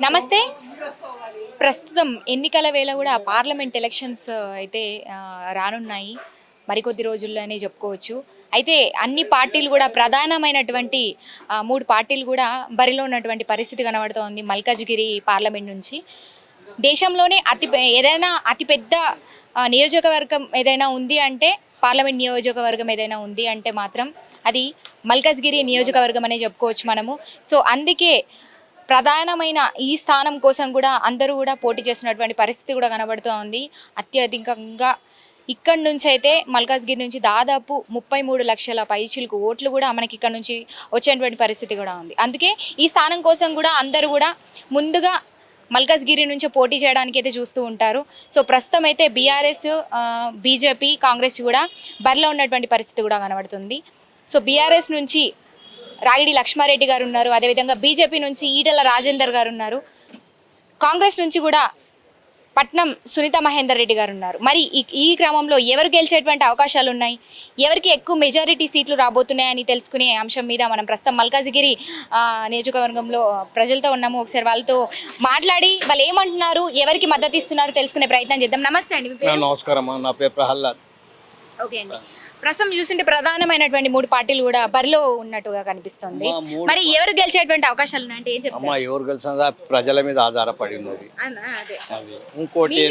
నమస్తే. ప్రస్తుతం ఎన్నికల వేళ కూడా పార్లమెంట్ ఎలక్షన్స్ అయితే రానున్నాయి. మరికొద్ది రోజుల్లోనే చెప్పుకోవచ్చు. అయితే అన్ని పార్టీలు కూడా ప్రధానమైనటువంటి 3 పార్టీలు కూడా బరిలో ఉన్నటువంటి పరిస్థితి కనబడుతోంది మల్కాజ్గిరి పార్లమెంట్ నుంచి. దేశంలోనే ఏదైనా అతిపెద్ద నియోజకవర్గం ఏదైనా ఉంది అంటే పార్లమెంట్ నియోజకవర్గం ఏదైనా ఉంది అంటే మాత్రం అది మల్కాజ్గిరి నియోజకవర్గం అనే చెప్పుకోవచ్చు మనము. సో అందుకే ప్రధానమైన ఈ స్థానం కోసం కూడా అందరూ కూడా పోటీ చేస్తున్నటువంటి పరిస్థితి కూడా కనబడుతూ ఉంది. అత్యధికంగా ఇక్కడ నుంచి అయితే మల్కాజ్గిరి నుంచి దాదాపు 33 లక్షల పైచిలకు ఓట్లు కూడా మనకి ఇక్కడ నుంచి వచ్చేటువంటి పరిస్థితి కూడా ఉంది. అందుకే ఈ స్థానం కోసం కూడా అందరూ కూడా ముందుగా మల్కాజ్గిరి నుంచి పోటీ చేయడానికి అయితే చూస్తూ ఉంటారు. సో ప్రస్తుతం అయితే బీఆర్ఎస్, బీజేపీ, కాంగ్రెస్ కూడా బరిలో ఉన్నటువంటి పరిస్థితి కూడా కనబడుతుంది. సో బీఆర్ఎస్ నుంచి రాగిడి లక్ష్మారెడ్డి గారు ఉన్నారు, అదేవిధంగా బీజేపీ నుంచి ఈటెల రాజేందర్ గారు ఉన్నారు, కాంగ్రెస్ నుంచి కూడా పట్నం సునీత మహేందర్ రెడ్డి గారు ఉన్నారు. మరి ఈ క్రమంలో ఎవరు గెలిచేటువంటి అవకాశాలు ఉన్నాయి, ఎవరికి ఎక్కువ మెజారిటీ సీట్లు రాబోతున్నాయని తెలుసుకునే అంశం మీద మనం ప్రస్తుతం మల్కాజ్గిరి నియోజకవర్గంలో ప్రజలతో ఉన్నాము. ఒకసారి వాళ్ళతో మాట్లాడి వాళ్ళు ఏమంటున్నారు, ఎవరికి మద్దతు ఇస్తున్నారు తెలుసుకునే ప్రయత్నం చేద్దాం. నమస్తే అండి. నమస్కారం, నా పేరు ప్రహ్లాద్. ఓకే అండి. ప్రస్తుతం చూస్తుంటే ప్రధానమైనటువంటి 3 పార్టీలు కూడా బరిలో ఉన్నట్టుగా కనిపిస్తుంది. మరి ఎవరు గెలిచేటువంటి అవకాశాలు ఉన్నాయంటే ఏం చెప్తారు? ఎవరు గెలిచినా ప్రజల మీద ఆధారపడి ఉన్నది. ఇంకోటి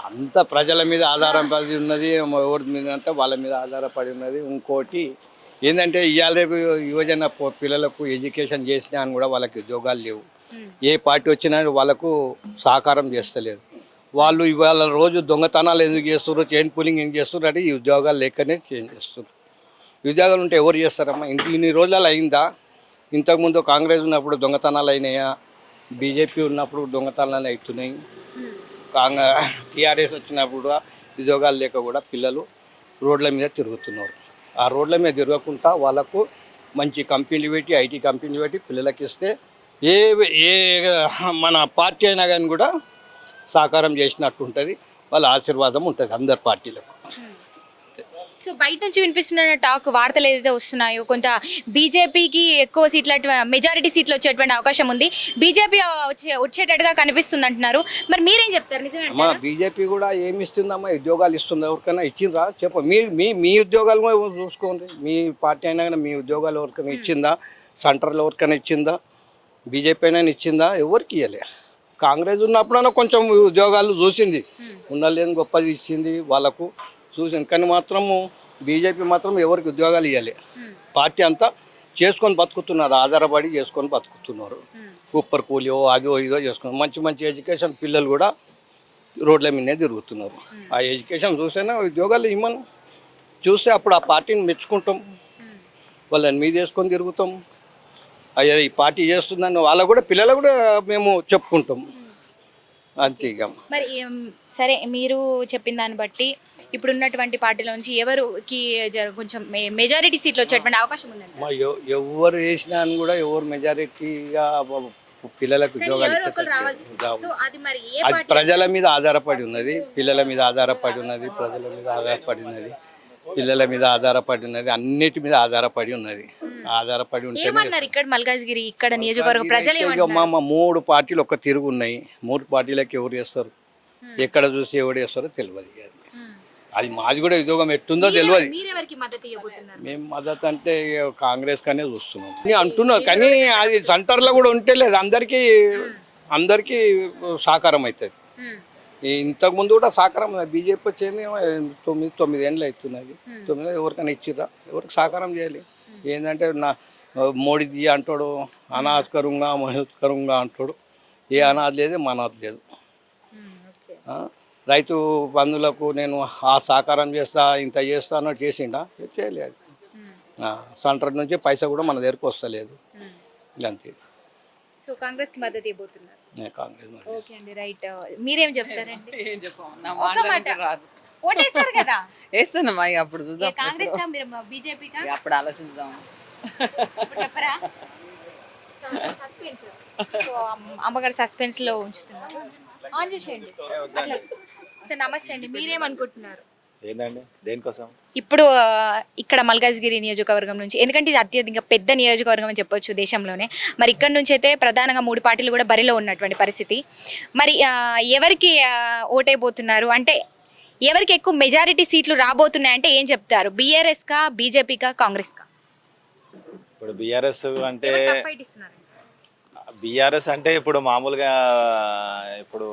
అంత ప్రజల మీద ఆధారపడి ఉన్నది. ఎవరి మీద అంటే వాళ్ళ మీద ఆధారపడి ఉన్నది. ఇంకోటి ఏంటంటే ఇవాళ రేపు యువజన పిల్లలకు ఎడ్యుకేషన్ చేసినా అని కూడా వాళ్ళకి ఉద్యోగాలు లేవు. ఏ పార్టీ వచ్చినా వాళ్ళకు సహకారం చేస్తలేదు. వాళ్ళు ఇవాళ రోజు దొంగతనాలు ఎందుకు చేస్తున్నారు, చైన్ పూలింగ్ ఏం చేస్తున్నారు అంటే ఈ ఉద్యోగాలు లేకనే చేంజ్ చేస్తున్నారు. ఉద్యోగాలు ఉంటే ఎవరు చేస్తారమ్మా? ఇన్ని రోజులు అయిందా? ఇంతకుముందు కాంగ్రెస్ ఉన్నప్పుడు దొంగతనాలు అయినాయా? బీజేపీ ఉన్నప్పుడు దొంగతనాలు అవుతున్నాయి. టీఆర్ఎస్ వచ్చినప్పుడు ఉద్యోగాలు లేక కూడా పిల్లలు రోడ్ల మీద తిరుగుతున్నారు. ఆ రోడ్ల మీద తిరగకుండా వాళ్ళకు మంచి కంపెనీలు పెట్టి, ఐటీ కంపెనీలు పెట్టి పిల్లలకి ఇస్తే ఏ మన పార్టీ అయినా కానీ కూడా సహకారం చేసినట్టు ఉంటుంది. వాళ్ళ ఆశీర్వాదం ఉంటుంది అందరు పార్టీలకు. సో బయట నుంచి వినిపిస్తున్న టాక్, వార్తలు ఏదైతే వస్తున్నాయో కొంత బీజేపీకి ఎక్కువ సీట్ల మెజారిటీ సీట్లు వచ్చేటువంటి అవకాశం ఉంది, బీజేపీ వచ్చేటట్టుగా కనిపిస్తుంది అంటున్నారు. మరి మీరేం చెప్తారు? నిజమే బీజేపీ కూడా ఏమి ఇస్తుందమ్మా? ఉద్యోగాలు ఇస్తుంది. ఎవరికైనా ఇచ్చిందా చెప్ప? మీ ఉద్యోగాలు చూసుకోండి. మీ పార్టీ అయినా కానీ మీ ఉద్యోగాలు ఎవరికైనా ఇచ్చిందా? సెంటర్లో ఎవరికైనా ఇచ్చిందా? బీజేపీ అయినా ఇచ్చిందా? ఎవరికి ఇవ్వలే. కాంగ్రెస్ ఉన్నప్పుడైనా కొంచెం ఉద్యోగాలు చూసింది, ఉండలేని గొప్పది ఇచ్చింది వాళ్ళకు చూసింది. కానీ మాత్రము బీజేపీ మాత్రం ఎవరికి ఉద్యోగాలు ఇవ్వాలి. పార్టీ అంతా చేసుకొని బతుకుతున్నారు, ఆధారపడి చేసుకొని బతుకుతున్నారు. కుప్పర్ కూలియో అదో ఇదో చేసుకున్నారు. మంచి మంచి ఎడ్యుకేషన్ పిల్లలు కూడా రోడ్ల మీదనే తిరుగుతున్నారు. ఆ ఎడ్యుకేషన్ చూస్తేనే ఉద్యోగాలు ఇవ్వను చూస్తే అప్పుడు ఆ పార్టీని మెచ్చుకుంటాం, వాళ్ళని మీద వేసుకొని తిరుగుతాం. అయ్యా ఈ పార్టీ చేస్తుందని వాళ్ళకు కూడా పిల్లలు కూడా మేము చెప్పుకుంటాం అంతే. ఇక మరి సరే, మీరు చెప్పిన దాన్ని బట్టి ఇప్పుడు ఉన్నటువంటి పార్టీలోంచి ఎవరికి కొంచెం మెజారిటీ సీట్లు వచ్చేటువంటి అవకాశం ఉందండి? ఎవరు వేసినా అని కూడా ఎవరు మెజారిటీగా పిల్లలకు ఉద్యోగాలు అది ప్రజల మీద ఆధారపడి ఉన్నది. పిల్లల మీద ఆధారపడి ఉన్నది, ప్రజల మీద ఆధారపడి ఉన్నది, పిల్లల మీద ఆధారపడి ఉన్నది, అన్నిటి మీద ఆధారపడి ఉన్నది. ఆధారపడి ఉంటే ఇక్కడ మల్కాజ్గిరి ఇక్కడ నియోజకవర్గ ప్రజలు 3 పార్టీలు ఒక్క తిరుగు ఉన్నాయి. 3 పార్టీలకు ఎవరు చేస్తారు, ఎక్కడ చూసి ఎవరు చేస్తారో తెలియదు. అది మాది కూడా ఉద్యోగం ఎట్టుందో తెలియదు. మేము మద్దతు అంటే కాంగ్రెస్ కనే చూస్తున్నాం అంటున్నాం. కానీ అది సెంటర్లో కూడా ఉంటే లేదు, అందరికీ సహకారం అవుతుంది. ఇంతకుముందు కూడా సహకారం బీజేపీ వచ్చేది 9 ఏళ్ళు అవుతున్నది. 9 ఎవరికైనా ఇచ్చిర్రా? ఎవరికి సహకారం చేయాలి? ఏంటంటే మోడీజీ అంటాడు అనాథకరంగా మహత్కరంగా అంటాడు. ఏ అనాథ లేదు, మనాథ లేదు. రైతు బంధువులకు నేను ఆ సహకారం చేస్తా, ఇంత చేస్తానో చేసిండా? చేయలేదు. సెంటర్ నుంచి పైసా కూడా మన దగ్గరకు వస్తలేదు అంతే. సో కాంగ్రెస్ కి మద్దతు ఇవ్వబోతున్నారు. కాంగ్రెస్. ఓకే అండి, రైట్. మీరేం చెప్తారండి? ఓటేసారు కదా? వేస్తున్నామా? అప్పుడు చూద్దాం. కాంగ్రెస్ కా మీరు బీజేపీ కా? అప్పుడు ఆలోచిద్దాం. చెప్పరా? అమ్మగారు సస్పెన్స్ లో ఉంచుతున్నారు. ఆన్ చేసేయండి. సార్ నమస్తే అండి, మీరేమనుకుంటున్నారు? ఏందండి దేనికోసం? ఇప్పుడు ఇక్కడ మల్కాజ్గిరి నియోజకవర్గం నుంచి, ఎందుకంటే ఇది అత్యధిక పెద్ద నియోజకవర్గం అని చెప్పొచ్చు దేశంలోనే. మరి ఇక్కడ నుంచి అయితే ప్రధానంగా 3 పార్టీలు కూడా బరిలో ఉన్నటువంటి పరిస్థితి. మరి ఎవరికి ఓటైపోతున్నారు అంటే ఎవరికి ఎక్కువ మెజారిటీ సీట్లు రాబోతున్నాయంటే ఏం చెప్తారు? బీఆర్ఎస్కా, బీజేపీకా, కాంగ్రెస్కా? ఇప్పుడు బీఆర్ఎస్ అంటే ఎవరు tough fight ఇస్తున్నారు? బీఆర్ఎస్ అంటే ఇప్పుడు మామూలుగా ఇప్పుడు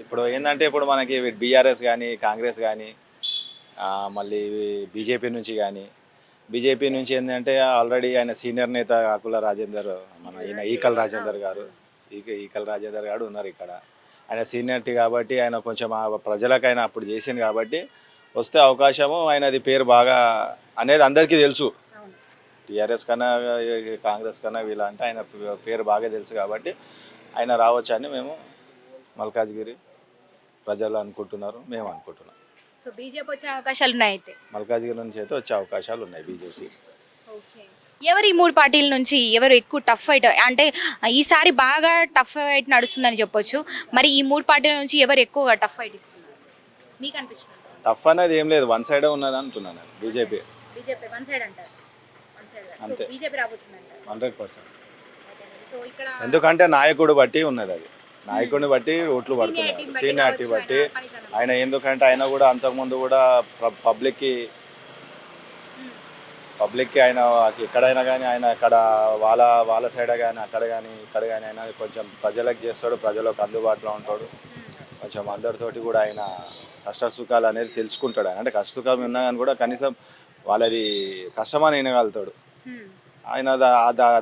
ఇప్పుడు ఏంటంటే ఇప్పుడు మనకి బీఆర్ఎస్ కానీ కాంగ్రెస్ కానీ మళ్ళీ బీజేపీ నుంచి కానీ బీజేపీ నుంచి ఏంటంటే ఆల్రెడీ ఆయన సీనియర్ నేత ఆకుల రాజేందర్, మన ఈయన ఈకల్ రాజేందర్ గారు ఉన్నారు ఇక్కడ. ఆయన సీనియర్టీ కాబట్టి ఆయన కొంచెం ప్రజలకైనా అప్పుడు చేసింది కాబట్టి వస్తే అవకాశము ఆయనది పేరు బాగా అనేది అందరికీ తెలుసు. టీఆర్ఎస్ కన్నా కాంగ్రెస్ కన్నా వీళ్ళ అంటే ఆయన పేరు బాగా తెలుసు కాబట్టి ఆయన రావచ్చు అని మేము మల్కాజ్గిరి ప్రజలు అనుకుంటున్నారు, మేము అనుకుంటున్నాం. సో బీజేపీ వచ్చే అవకాశాలు ఉన్నాయి అయితే. మల్కాజ్గిరి నుంచి అయితే వచ్చే అవకాశాలు ఉన్నాయి బీజేపీ. ఎవరు ఈ 3 పార్టీల నుంచి ఎవరు ఎక్కువ టఫ్ ఫైట్ అంటే ఈసారి బాగా టఫ్ ఫైట్ నడుస్తుందని చెప్పొచ్చు. మరి ఈ 3 పార్టీల నుంచి ఎవరు ఎక్కువగా టఫ్ ఫైట్ ఇస్తున్నారు మీకు అనిపిస్తుంది? టఫ్ అనేది ఏం లేదు, వన్ సైడే ఉన్నది అంటున్నాను. బీజేపీ వన్ సైడ్ అంటారు. అంతే. బీజేపీ రాబోతుందంటారు 100%. సో ఇక్కడ ఎందుకంటే నాయకుడు బట్టి ఉన్నది, అది నాయకుడిని బట్టి ఓట్లు పడుతున్నాయి, Seniority బట్టి సీనియారిటీ కావచ్చు, బట్టి. ఆయన పనితనం. ఆయన ఎందుకంటే ఆయన కూడా అంతకుముందు కూడా పబ్లిక్కి ఆయన ఎక్కడైనా కానీ ఆయన అక్కడ వాళ్ళ సైడ్ కానీ అక్కడ కానీ ఇక్కడ కానీ ఆయన కొంచెం ప్రజలకు చేస్తాడు, ప్రజలకు అందుబాటులో ఉంటాడు. కొంచెం అందరితోటి కూడా ఆయన కష్ట సుఖాలు అనేది తెలుసుకుంటాడు. ఆయన అంటే కష్ట సుఖాలు ఉన్నా కానీ కూడా కనీసం వాళ్ళది కష్టమని వినగలుగుతాడు. ఆయన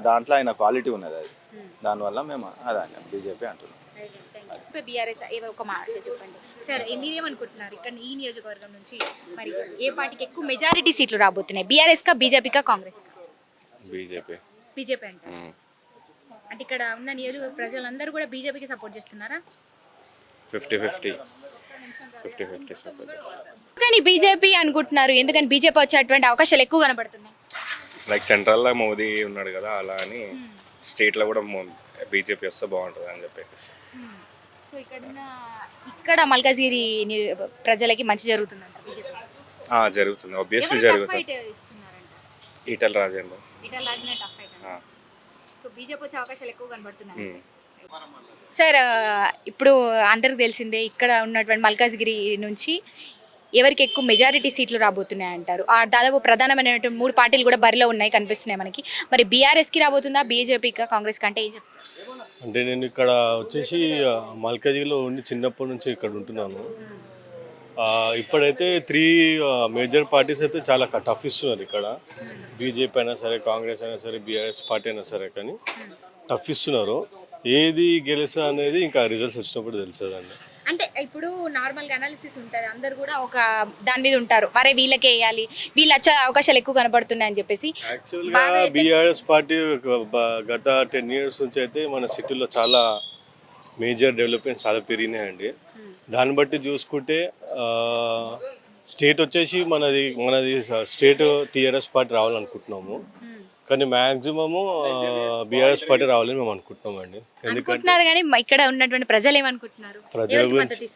దాంట్లో ఆయన క్వాలిటీ ఉన్నది, అది దానివల్ల మేము అదే బీజేపీ అంటున్నాం. బీఆర్ఎస్ ఎవరు ఒక మాట చెప్పండి సార్, మీరేమనుకుంటున్నారు ఇక్కడ ఈ నియోజకవర్గం నుంచి మరి ఏ పార్టీకి ఎక్కువ మెజారిటీ సీట్లు రాబోతున్నాయి? బీఆర్ఎస్కా, బీజేపీకా, కాంగ్రెస్కా? బీజేపీ అంటే ఇక్కడ ఉన్న నియోజకవర్గ ప్రజలందరూ కూడా బీజేపీకి సపోర్ట్ చేస్తున్నారా? 50-50 సపోర్ట్ చేస్తారు. కానీ బీజేపీ అనుకుంటున్నారు, ఎందుకని బీజేపీ వచ్చేటువంటి అవకాశాలు ఎక్కువ కనబడుతున్నాయి? లైక్ సెంట్రల్లో మోదీ ఉన్నాడు కదా, అలా అని స్టేట్లో కూడా బీజేపీ వస్తే బాగుంటుంది అని చెప్పేసి. సో ఇక్కడ మల్కాజ్గిరి ప్రజలకి మంచి జరుగుతుందంట బీజేపీ? జరుగుతుంది, ఆబ్వియస్లీ జరుగుతుంది. ఈటల రాజేందర్. సో బీజేపీ వచ్చే అవకాశాలు ఎక్కువ కనబడుతున్నాయి. సార్ ఇప్పుడు అందరికి తెలిసిందే ఇక్కడ ఉన్నటువంటి మల్కాజ్గిరి నుంచి ఎవరికి ఎక్కువ మెజారిటీ సీట్లు రాబోతున్నాయి అంటారు? దాదాపు ప్రధానమైనటువంటి 3 పార్టీలు కూడా బరిలో ఉన్నాయి కనిపిస్తున్నాయి మనకి. మరి బీఆర్ఎస్కి రాబోతుందా, బీజేపీకా, కాంగ్రెస్కి అంటే ఏం చెప్తారు? అంటే నేను ఇక్కడ వచ్చేసి మల్కాజ్గిరిలో ఉండి చిన్నప్పటి నుంచి ఇక్కడ ఉంటున్నాను. ఇప్పుడైతే 3 మేజర్ పార్టీస్ అయితే చాలా టఫ్ ఇస్తున్నారు ఇక్కడ. బీజేపీ అయినా సరే, కాంగ్రెస్ అయినా సరే, బీఆర్ఎస్ పార్టీ అయినా సరే, కానీ టఫ్ ఇస్తున్నారు. ఏది గెలుస్తా అనేది ఇంకా రిజల్ట్స్ వచ్చినప్పుడు తెలుస్తుందండి. అంటే ఇప్పుడు నార్మల్గా అనాలిసిస్ ఉంటుంది, అందరు కూడా ఒక దాని మీద ఉంటారు, మరే వీళ్ళకే వేయాలి, వీళ్ళు వచ్చే అవకాశాలు ఎక్కువ కనబడుతున్నాయి అని చెప్పేసి. యాక్చువల్గా బీఆర్ఎస్ పార్టీ గత 10 years నుంచి అయితే మన సిటీలో చాలా మేజర్ డెవలప్మెంట్స్ చాలా పెరిగినాయండి. దాన్ని బట్టి చూసుకుంటే స్టేట్ వచ్చేసి మనది స్టేట్ టీఆర్ఎస్ పార్టీ రావాలనుకుంటున్నాము, కానీ మ్యాక్సిమము బీఆర్ఎస్ పార్టీ రావాలని మేము అనుకుంటున్నాం అండి. ఎందుకంటే కానీ ఇక్కడ ఉన్నటువంటి ప్రజలు ఏమనుకుంటున్నారు?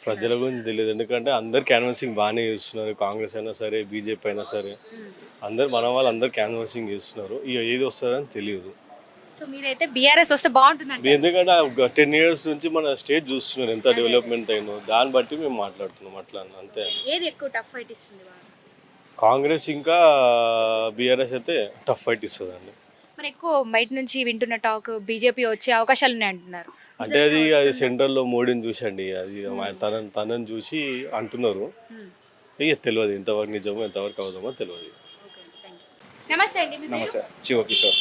ప్రజల గురించి తెలియదు, ఎందుకంటే అందరు క్యాన్వాసింగ్ బాగానే చేస్తున్నారు. కాంగ్రెస్ అయినా సరే, బీజేపీ అయినా సరే, వాళ్ళు అందరు క్యాన్వాసింగ్ చేస్తున్నారు. ఇక ఏది వస్తుందని తెలియదు. సో మీరైతే బీఆర్ఎస్ వస్తే బాగుంటుంది, ఎందుకంటే 10 years నుంచి మన స్టేట్ చూస్తున్నారు ఎంత డెవలప్మెంట్ అయిందో, దాన్ని బట్టి మేము మాట్లాడుతున్నాం అట్లా అంతే. ఏది ఎక్కువ టఫ్ ఫైట్ ఇస్తుంది? కాంగ్రెస్ ఇంకా బీఆర్ఎస్ అయితే టఫ్ ఫైట్ ఇస్తుందండి. మరి ఎక్కువ బయట నుంచి వింటున్న టాక్ బీజేపీ వచ్చే అవకాశాలు ఉన్నాయి అంటున్నారు. అంటే అది సెంట్రల్లో మోడీని చూసండి, అది తనని చూసి అంటున్నారు. ఇక తెలియదు ఎంతవరకు నిజమో ఎంతవరకు అవుదామో తెలియదు. నమస్తే అండి. నమస్తే, శివకిషోర్.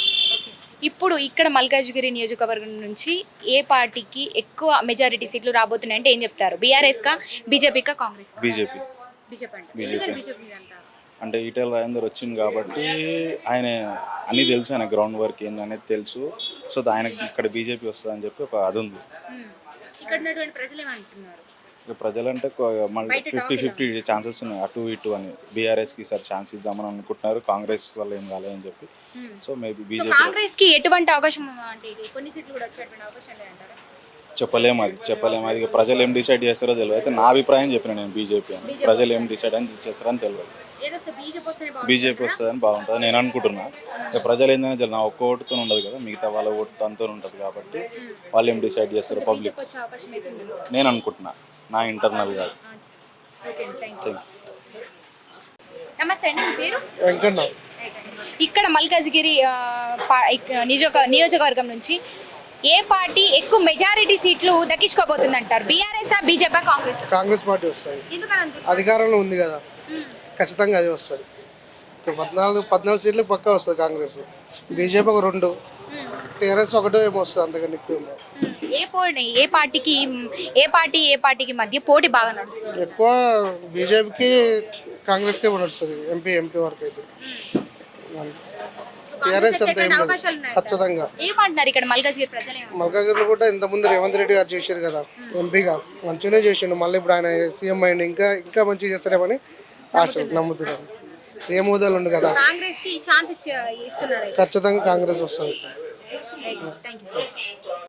ఇప్పుడు ఇక్కడ మల్కాజ్గిరి నియోజకవర్గం నుంచి ఏ పార్టీకి ఎక్కువ మెజారిటీ సీట్లు రాబోతున్నాయి అంటే ఏం చెప్తారు? బీఆర్ఎస్కా, బీజేపీకా, కాంగ్రెస్? బీజేపీ. అంటే ఈటల రాజేందర్ వచ్చింది కాబట్టి ఆయన అన్నీ తెలుసు, ఆయన గ్రౌండ్ వర్క్ ఏందనేది తెలుసు. సో ఆయనకి ఇక్కడ బీజేపీ వస్తుంది అని చెప్పి ఒక అది ఉంది. ప్రజలంటే మళ్ళీ 50-50 ఛాన్సెస్ ఉన్నాయి, అటు ఇటు అని. బీఆర్ఎస్కి సార్ ఛాన్స్ ఇద్దామని అనుకుంటున్నారు, కాంగ్రెస్ వల్ల ఏం కాలేదని చెప్పి. So maybe BJP. కాంగ్రెస్కి ఎటువంటి అవకాశం అంటే కొన్ని సీట్లు కూడా వచ్చేటువంటి అవకాశం లేదంటారా? చెప్పలేము అది ప్రజలు ఏం డిసైడ్ చేస్తారో తెలియదు. అయితే నా అభిప్రాయం చెప్పిన నేను బీజేపీ అని. ప్రజలు ఏం డిసైడ్ అని చేస్తారని తెలియదు. బీజేపీ వస్తుందని బాగుంటుంది నేను అనుకుంటున్నా. ఇక ప్రజలు ఏంటనే తెలియదు. నా ఒక్క ఓటుతో ఉండదు కదా, మిగతా వాళ్ళ ఓటు అంతా ఉంటుంది కాబట్టి వాళ్ళు ఏం డిసైడ్ చేస్తారో పబ్లిక్ నేను అనుకుంటున్నా, నా ఇంటర్నల్ కాదు. నమస్తే అండి, మీ పేరు? వెంకన్న. ఇక్కడ మల్కాజ్గిరి నియోజకవర్గం నుంచి ఏ పార్టీ ఎక్కువ మెజారిటీ సీట్లు దక్కించుకోబోతుంది అంటారు? BRS, BJP, Congress? Congress party వస్తుంది. ఎందుకని అనుకుంటున్నారు? అధికారంలో ఉంది కదా, ఖచ్చితంగా అది వస్తుంది. 14 సీట్లు పక్కా వస్తుంది కాంగ్రెస్. బీజేపీ ఒక 2, టీఆర్ఎస్ ఒకటో ఏమో వస్తుంది, అంతకన్నా ఎక్కువ ఏమో. ఏ పార్టీకి మధ్య పోటీ బాగా నడుస్తుంది? ఎక్కువ బీజేపీకి కాంగ్రెస్కే నడుస్తుంది, ఎంపీ వరకు అయితే. టీఆర్ఎస్ అంత ఏం లేదు ఖచ్చితంగా. ఏమంటున్నారు ఇక్కడ మల్కాజ్గిరి ప్రజలు? మల్కాగిరిలో కూడా ఇంతకుముందు రేవంత్ రెడ్డి గారు చేశారు కదా ఎంపీగా, మంచిగానే చేసిండు. మళ్ళీ ఇప్పుడు ఆయన సీఎం అయింది, ఇంకా మంచిగా చేస్తారేమని ఆశ నమ్ముతున్నాను. సీఎం హోదాలు ఉండు కదా, కాంగ్రెస్ కి ఛాన్స్ ఇస్తున్నారు. ఖచ్చితంగా కాంగ్రెస్ వస్తుంది.